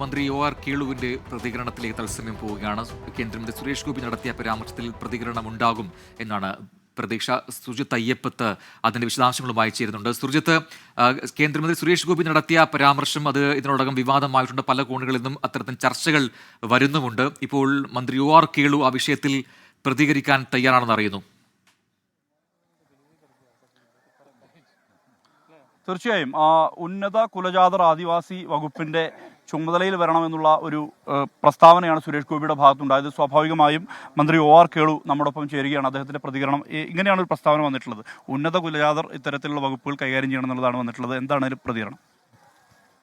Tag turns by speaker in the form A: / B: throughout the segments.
A: മന്ത്രി ഒ.ആർ. കേളുവിന്റെ പ്രതികരണത്തിലേക്ക് തത്സമയം പോവുകയാണ്. കേന്ദ്രമന്ത്രി സുരേഷ് ഗോപി നടത്തിയ പരാമർശത്തിൽ പ്രതികരണം ഉണ്ടാകും എന്നാണ് പ്രതീക്ഷ. സുജിത്ത് അയ്യപ്പത്ത് അതിന്റെ വിശദാംശങ്ങളുമായി ചേരുന്നുണ്ട്. സുജിത്ത്, കേന്ദ്രമന്ത്രി സുരേഷ് ഗോപി നടത്തിയ പരാമർശം അത് ഇതിനോടകം വിവാദമായിട്ടുണ്ട്. പല കോണുകളിൽ നിന്നും അത്തരത്തിൽ ചർച്ചകൾ വരുന്നുമുണ്ട്. ഇപ്പോൾ മന്ത്രി ഒ.ആർ. കേളു ആ വിഷയത്തിൽ പ്രതികരിക്കാൻ തയ്യാറാണെന്ന് അറിയുന്നു.
B: തീർച്ചയായും ഉന്നത കുലജാതർ ആദിവാസി വകുപ്പിന്റെ ചുമതലയിൽ വരണമെന്നുള്ള ഒരു പ്രസ്താവനയാണ് സുരേഷ് ഗോപിയുടെ ഭാഗത്തുണ്ടായത്. സ്വാഭാവികമായും മന്ത്രി ഒ.ആർ. കേളു നമ്മോടൊപ്പം ചേരുകയാണ്. അദ്ദേഹത്തിന്റെ പ്രതികരണം ഇങ്ങനെയാണ് ഒരു പ്രസ്താവന വന്നിട്ടുള്ളത്. ഉന്നത കുലജാതർ ഇത്തരത്തിലുള്ള വകുപ്പുകൾ കൈകാര്യം ചെയ്യണം എന്നുള്ളതാണ് വന്നിട്ടുള്ളത്. എന്താണ് അതിൽ പ്രതികരണം?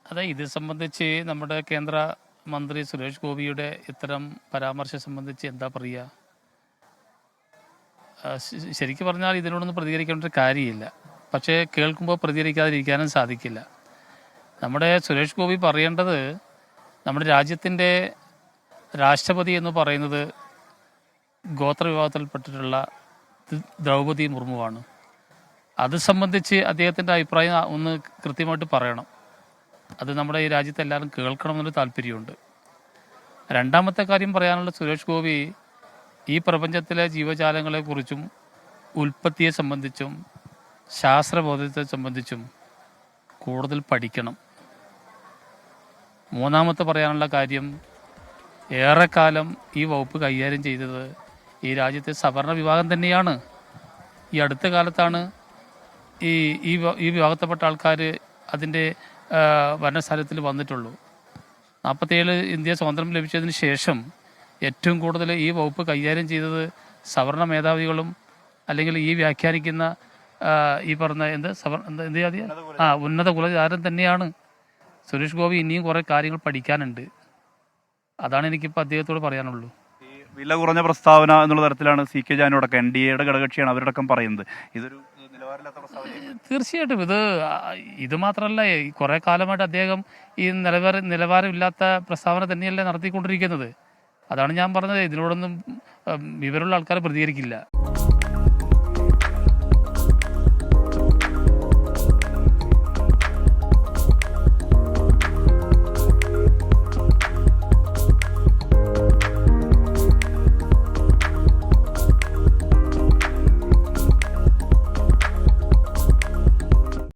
C: അതെ, ഇത് സംബന്ധിച്ച് നമ്മുടെ കേന്ദ്ര മന്ത്രി സുരേഷ് ഗോപിയുടെ ഇത്തരം പരാമർശം സംബന്ധിച്ച് എന്താ പറയുക, ശരിക്കും പറഞ്ഞാൽ ഇതിനോടൊന്നും പ്രതികരിക്കേണ്ട ഒരു കാര്യമില്ല. പക്ഷേ കേൾക്കുമ്പോൾ പ്രതികരിക്കാതിരിക്കാനും സാധിക്കില്ല. നമ്മുടെ സുരേഷ് ഗോപി പറയേണ്ടത് നമ്മുടെ രാജ്യത്തിൻ്റെ രാഷ്ട്രപതി എന്ന് പറയുന്നത് ഗോത്രവിഭാഗത്തിൽപ്പെട്ടിട്ടുള്ള ദ്രൗപദി മുർമുവാണ്. അത് സംബന്ധിച്ച് അദ്ദേഹത്തിൻ്റെ അഭിപ്രായം ഒന്ന് കൃത്യമായിട്ട് പറയണം. അത് നമ്മുടെ ഈ രാജ്യത്തെ എല്ലാവരും കേൾക്കണമെന്നൊരു താല്പര്യമുണ്ട്. രണ്ടാമത്തെ കാര്യം പറയാനുള്ള, സുരേഷ് ഗോപി ഈ പ്രപഞ്ചത്തിലെ ജീവജാലങ്ങളെക്കുറിച്ചും ഉൽപ്പത്തിയെ സംബന്ധിച്ചും ശാസ്ത്രബോധത്തെ സംബന്ധിച്ചും കൂടുതൽ പഠിക്കണം. മൂന്നാമത്തെ പറയാനുള്ള കാര്യം, ഏറെക്കാലം ഈ വകുപ്പ് കൈകാര്യം ചെയ്തത് ഈ രാജ്യത്തെ സവർണ വിഭാഗം തന്നെയാണ്. ഈ അടുത്ത കാലത്താണ് ഈ വിഭാഗത്തിൽപ്പെട്ട ആൾക്കാർ അതിൻ്റെ ഭരണസ്ഥാനത്തിൽ വന്നിട്ടുള്ളൂ. 47 ഇന്ത്യ സ്വാതന്ത്ര്യം ലഭിച്ചതിന് ശേഷം ഏറ്റവും കൂടുതൽ ഈ വകുപ്പ് കൈകാര്യം ചെയ്തത് സവർണ മേധാവികളും അല്ലെങ്കിൽ ഈ വ്യാഖ്യാനിക്കുന്ന ഈ പറഞ്ഞ എന്ത് ജാതി ഉന്നത കുലജാതൻ തന്നെയാണ്. സുരേഷ് ഗോപി ഇനിയും കുറേ കാര്യങ്ങൾ പഠിക്കാനുണ്ട്. അതാണ് എനിക്കിപ്പോൾ അദ്ദേഹത്തോട് പറയാനുള്ളൂ.
B: ഈ വില കുറഞ്ഞ പ്രസ്താവന എന്നുള്ള തരത്തിലാണ് CK ജാനുവടക്കം NDAയുടെ ഘടകകക്ഷിയാണ് അവരടക്കം പറയുന്നത്. ഇതൊരു നിലവാരമില്ലാത്ത പ്രസ്താവന.
C: തീർച്ചയായിട്ടും ഇത് മാത്രമല്ല, കുറേ കാലമായിട്ട് അദ്ദേഹം ഈ നിലവാരമില്ലാത്ത പ്രസ്താവന തന്നെയല്ലേ നടത്തിക്കൊണ്ടിരിക്കുന്നത്. അതാണ് ഞാൻ പറഞ്ഞത്, ഇതിനോടൊന്നും വിവരമുള്ള ആൾക്കാർ പ്രതികരിക്കില്ല.